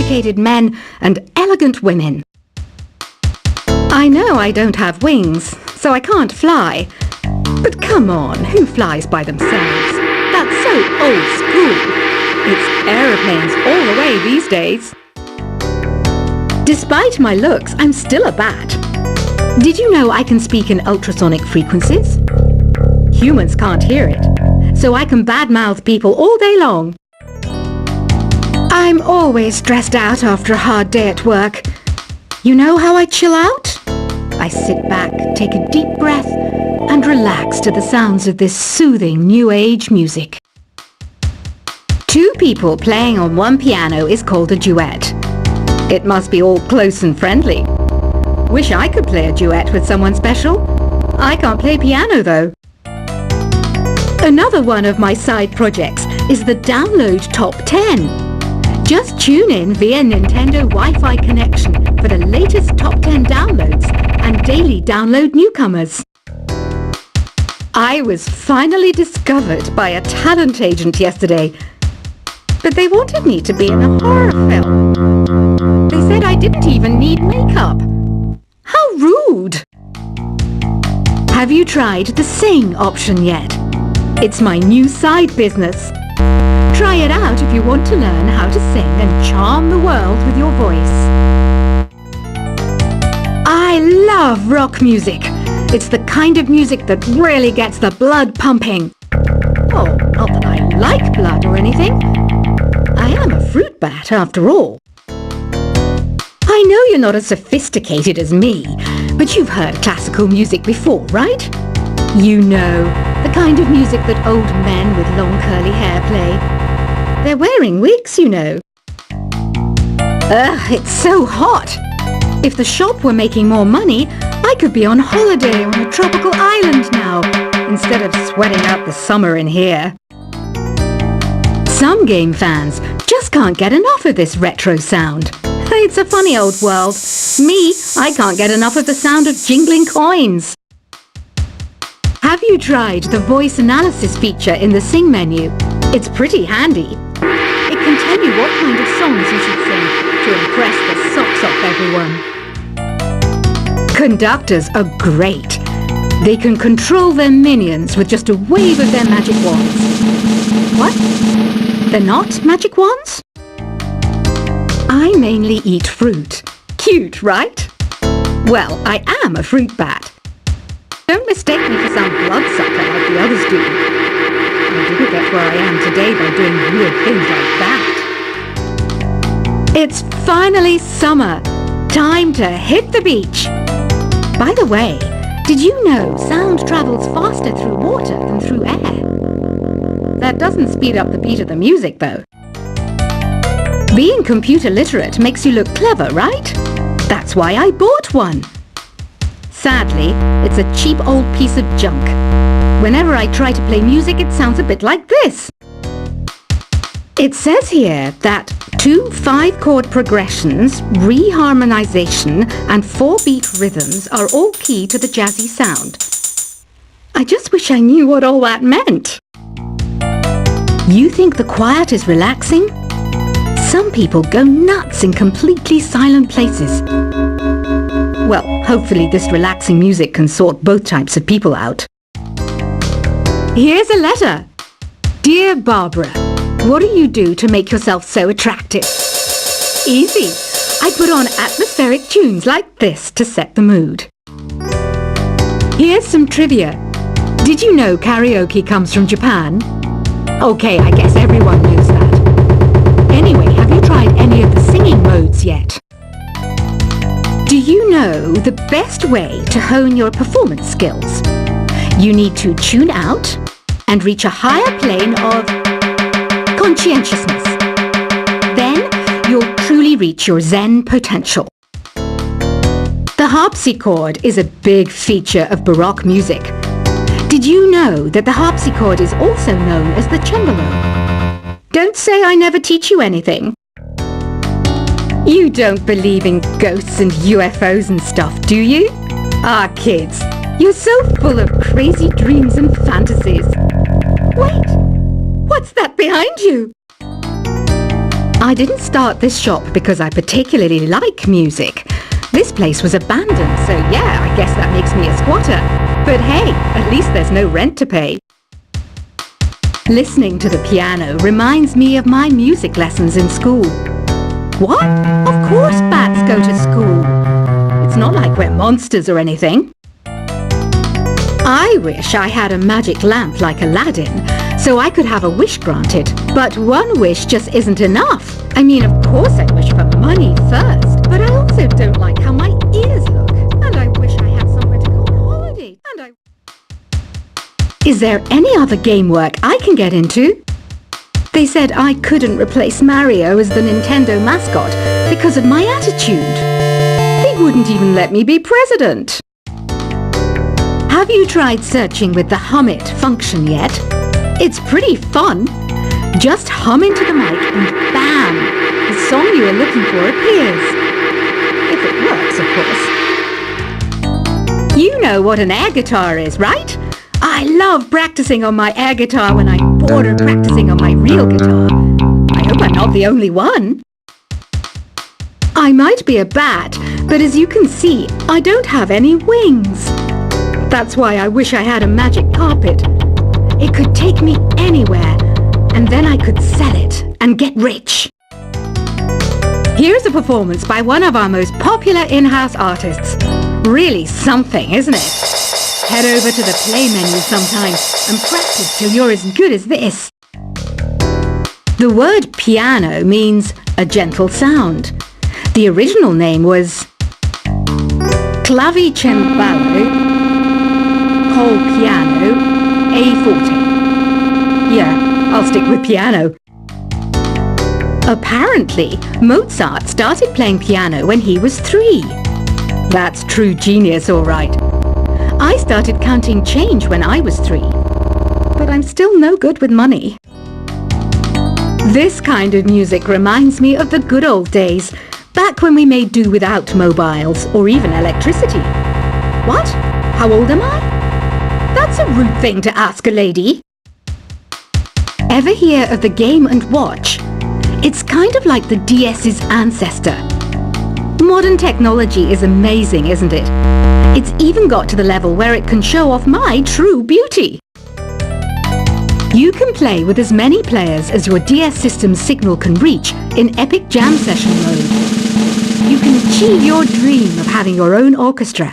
sophisticated men and elegant women. I know I don't have wings, so I can't fly. But come on, who flies by themselves? That's so old school. It's aeroplanes all the way these days. Despite my looks, I'm still a bat. Did you know I can speak in ultrasonic frequencies? Humans can't hear it, so I can badmouth people all day long. I'm always stressed out after a hard day at work. You know how I chill out? I sit back, take a deep breath, and relax to the sounds of this soothing new age music. Two people playing on one piano is called a duet. It must be all close and friendly. Wish I could play a duet with someone special. I can't play piano though. Another one of my side projects is the Download Top 10. Just tune in via Nintendo Wi-Fi connection for the latest top 10 downloads and daily download newcomers. I was finally discovered by a talent agent yesterday, but they wanted me to be in a horror film. They said I didn't even need makeup. How rude! Have you tried the Sing option yet? It's my new side business. Try it out if you want to learn how to sing and charm the world with your voice. I love rock music. It's the kind of music that really gets the blood pumping. Oh, not that I like blood or anything. I am a fruit bat after all. I know you're not as sophisticated as me, but you've heard classical music before, right? You know, the kind of music that old men with long curly hair play. They're wearing wigs, you know. Ugh, it's so hot. If the shop were making more money, I could be on holiday on a tropical island now, instead of sweating out the summer in here. Some game fans just can't get enough of this retro sound. It's a funny old world. Me, I can't get enough of the sound of jingling coins. Have you tried the voice analysis feature in the Sing menu? It's pretty handy. It can tell you what kind of songs you should sing to impress the socks off everyone. Conductors are great. They can control their minions with just a wave of their magic wands. What? They're not magic wands? I mainly eat fruit. Cute, right? Well, I am a fruit bat. Don't mistake me for some bloodsucker like the others do. I didn't get where I am today by doing weird things like that. It's finally summer. Time to hit the beach. By the way, did you know sound travels faster through water than through air? That doesn't speed up the beat of the music, though. Being computer literate makes you look clever, right? That's why I bought one. Sadly, it's a cheap old piece of junk. Whenever I try to play music, it sounds a bit like this. It says here that 2 5-chord progressions, reharmonization, and 4-beat rhythms are all key to the jazzy sound. I just wish I knew what all that meant. You think the quiet is relaxing? Some people go nuts in completely silent places. Well, hopefully this relaxing music can sort both types of people out. Here's a letter. Dear Barbara, what do you do to make yourself so attractive? Easy. I put on atmospheric tunes like this to set the mood. Here's some trivia. Did you know karaoke comes from Japan? Okay, I guess everyone knows that. Anyway, have you tried any of the singing modes yet? Do you know the best way to hone your performance skills? You need to tune out and reach a higher plane of conscientiousness. Then you'll truly reach your Zen potential. The harpsichord is a big feature of Baroque music. Did you know that the harpsichord is also known as the cembalo? Don't say I never teach you anything. You don't believe in ghosts and UFOs and stuff, do you? Ah, kids, you're so full of crazy dreams and fantasies. Wait, what's that behind you? I didn't start this shop because I particularly like music. This place was abandoned, so yeah, I guess that makes me a squatter. But hey, at least there's no rent to pay. Listening to the piano reminds me of my music lessons in school. What? Of course bats go to school. It's not like we're monsters or anything. I wish I had a magic lamp like Aladdin, so I could have a wish granted. But one wish just isn't enough. I mean, of course I wish for money first, but I also don't like how my ears look. And I wish I had somewhere to go on holiday. Is there any other game work I can get into? They said I couldn't replace Mario as the Nintendo mascot because of my attitude. They wouldn't even let me be president. Have you tried searching with the Hum It function yet? It's pretty fun. Just hum into the mic and bam! The song you are looking for appears. If it works, of course. You know what an air guitar is, right? I love practicing on my air guitar when I'm bored of practicing on my real guitar. I hope I'm not the only one. I might be a bat, but as you can see, I don't have any wings. That's why I wish I had a magic carpet. It could take me anywhere, and then I could sell it and get rich. Here's a performance by one of our most popular in-house artists. Really something, isn't it? Head over to the play menu sometime and practice till you're as good as this. The word piano means a gentle sound. The original name was clavicembalo col piano A forte. Yeah, I'll stick with piano. Apparently, Mozart started playing piano when he was 3. That's true genius, all right. I started counting change when I was 3, but I'm still no good with money. This kind of music reminds me of the good old days, back when we made do without mobiles or even electricity. What? How old am I? That's a rude thing to ask a lady. Ever hear of the Game & Watch? It's kind of like the DS's ancestor. Modern technology is amazing, isn't it? It's even got to the level where it can show off my true beauty. You can play with as many players as your DS system's signal can reach in Epic Jam Session mode. You can achieve your dream of having your own orchestra.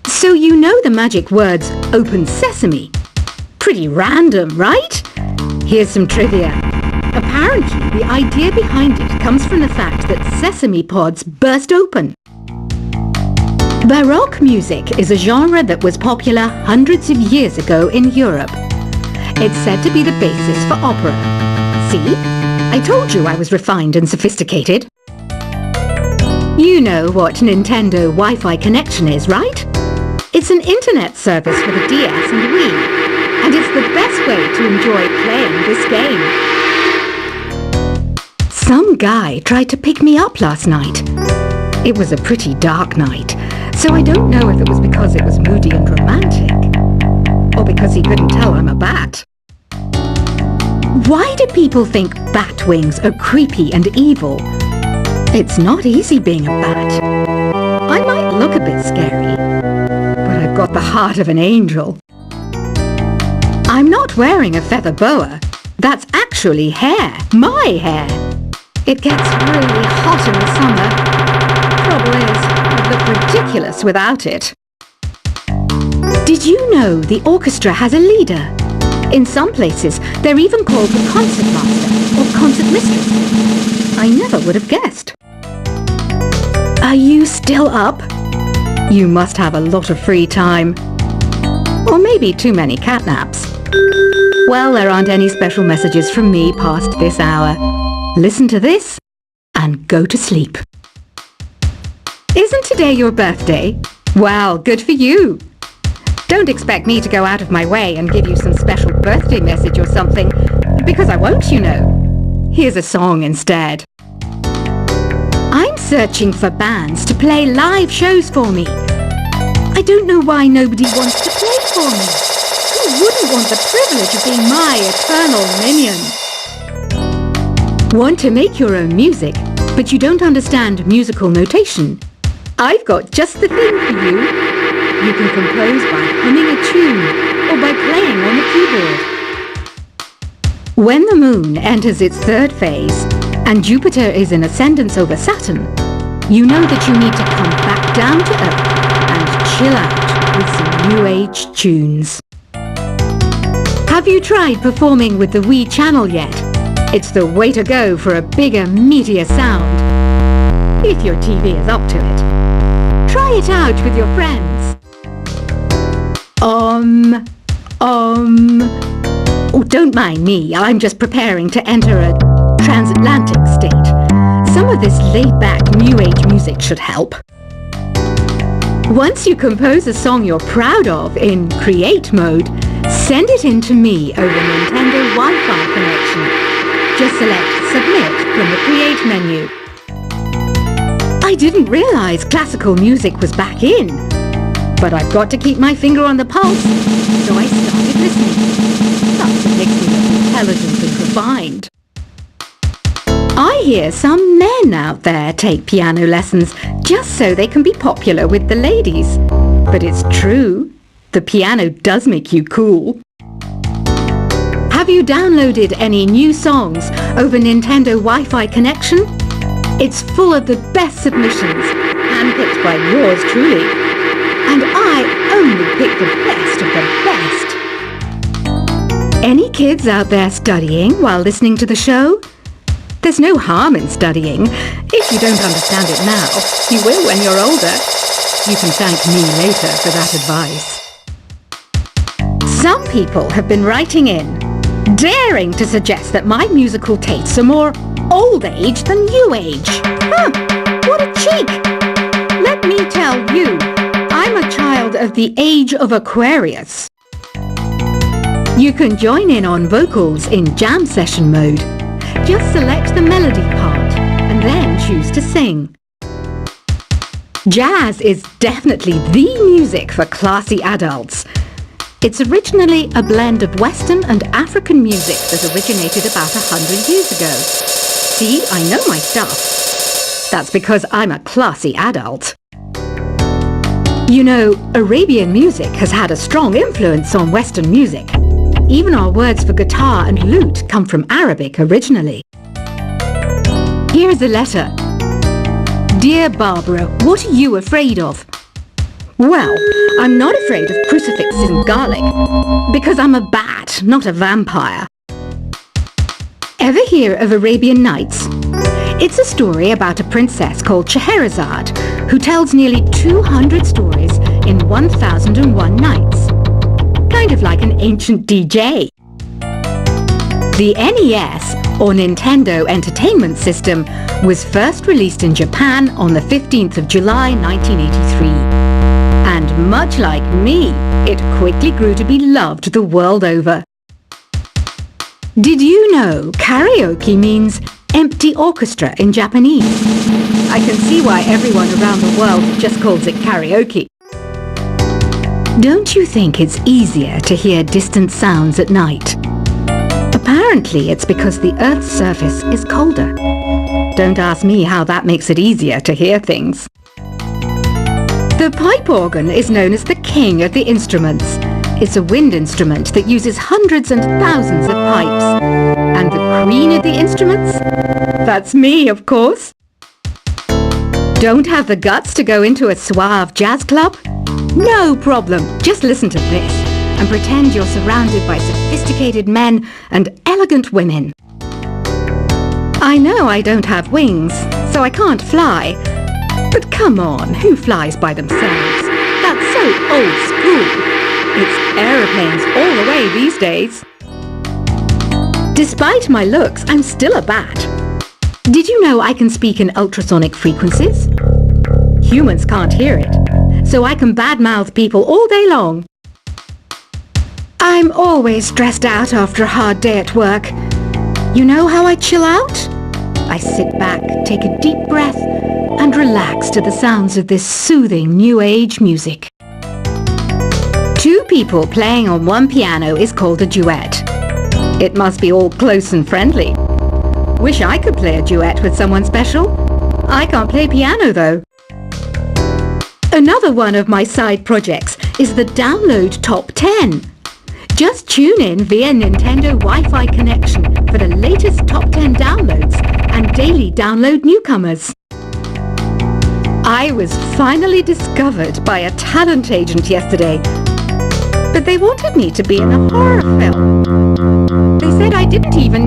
So you know the magic words "Open Sesame." Pretty random, right? Here's some trivia. Apparently, the idea behind it comes from the fact that sesame pods burst open. Baroque music is a genre that was popular hundreds of years ago in Europe. It's said to be the basis for opera. See? I told you I was refined and sophisticated. You know what Nintendo Wi-Fi connection is, right? It's an internet service for the DS and Wii, and it's the best way to enjoy playing this game. Some guy tried to pick me up last night. It was a pretty dark night, so I don't know if it was because it was moody and romantic, or because he couldn't tell I'm a bat. Why do people think bat wings are creepy and evil? It's not easy being a bat. I might look a bit scary, but I've got the heart of an angel. I'm not wearing a feather boa. That's actually hair, my hair. It gets really hot in the summer. Trouble is, I'd look ridiculous without it. Did you know the orchestra has a leader? In some places, they're even called the concert master or concert mistress. I never would have guessed. Are you still up? You must have a lot of free time. Or maybe too many catnaps. Well, there aren't any special messages from me past this hour. Listen to this and go to sleep. Isn't today your birthday? Well, good for you. Don't expect me to go out of my way and give you some special birthday message or something, because I won't, you know. Here's a song instead. I'm searching for bands to play live shows for me. I don't know why nobody wants to play for me. Who wouldn't want the privilege of being my eternal minion? Want to make your own music, but you don't understand musical notation? I've got just the thing for you. You can compose by humming a tune or by playing on the keyboard. When the moon enters its third phase and Jupiter is in ascendance over Saturn, you know that you need to come back down to Earth and chill out with some new age tunes. Have you tried performing with the Wii channel yet? It's the way to go for a bigger, meatier sound. If your TV is up to it. Try it out with your friends. Oh, don't mind me. I'm just preparing to enter a transatlantic state. Some of this laid-back New Age music should help. Once you compose a song you're proud of in Create mode, send it in to me over Nintendo Wi-Fi connection. Just select Submit from the Create menu. I didn't realize classical music was back in. But I've got to keep my finger on the pulse, so I started listening. Something makes me look intelligent and refined. I hear some men out there take piano lessons just so they can be popular with the ladies. But it's true, the piano does make you cool. Have you downloaded any new songs over Nintendo Wi-Fi connection? It's full of the best submissions, handpicked by yours truly. And I only pick the best of the best. Any kids out there studying while listening to the show? There's no harm in studying. If you don't understand it now, you will when you're older. You can thank me later for that advice. Some people have been writing in, daring to suggest that my musical tastes are more old age than new age. Huh, what a cheek! Let me tell you, I'm a child of the age of Aquarius. You can join in on vocals in jam session mode. Just select the melody part and then choose to sing. Jazz is definitely the music for classy adults. It's originally a blend of Western and African music that originated about 100 years ago. See, I know my stuff. That's because I'm a classy adult. You know, Arabian music has had a strong influence on Western music. Even our words for guitar and lute come from Arabic originally. Here's a letter. Dear Barbara, what are you afraid of? Well, I'm not afraid of crucifixes and garlic, because I'm a bat, not a vampire. Ever hear of Arabian Nights? It's a story about a princess called Scheherazade, who tells nearly 200 stories in 1001 nights. Kind of like an ancient DJ. The NES, or Nintendo Entertainment System, was first released in Japan on the 15th of July 1983. And much like me, it quickly grew to be loved the world over. Did you know karaoke means empty orchestra in Japanese? I can see why everyone around the world just calls it karaoke. Don't you think it's easier to hear distant sounds at night? Apparently it's because the Earth's surface is colder. Don't ask me how that makes it easier to hear things. The pipe organ is known as the king of the instruments. It's a wind instrument that uses hundreds and thousands of pipes. And the queen of the instruments? That's me, of course. Don't have the guts to go into a suave jazz club? No problem. Just listen to this and pretend you're surrounded by sophisticated men and elegant women. I know I don't have wings, so I can't fly. But come on, who flies by themselves? That's so old school. It's aeroplanes all the way these days. Despite my looks, I'm still a bat. Did you know I can speak in ultrasonic frequencies? Humans can't hear it, so I can badmouth people all day long. I'm always stressed out after a hard day at work. You know how I chill out? I sit back, take a deep breath, and relax to the sounds of this soothing new age music. Two people playing on one piano is called a duet. It must be all close and friendly. Wish I could play a duet with someone special. I can't play piano though. Another one of my side projects is the Download Top 10. Just tune in via Nintendo Wi-Fi connection for the latest top 10 downloads and daily download newcomers. I was finally discovered by a talent agent yesterday, but they wanted me to be in a horror film. They said I didn't even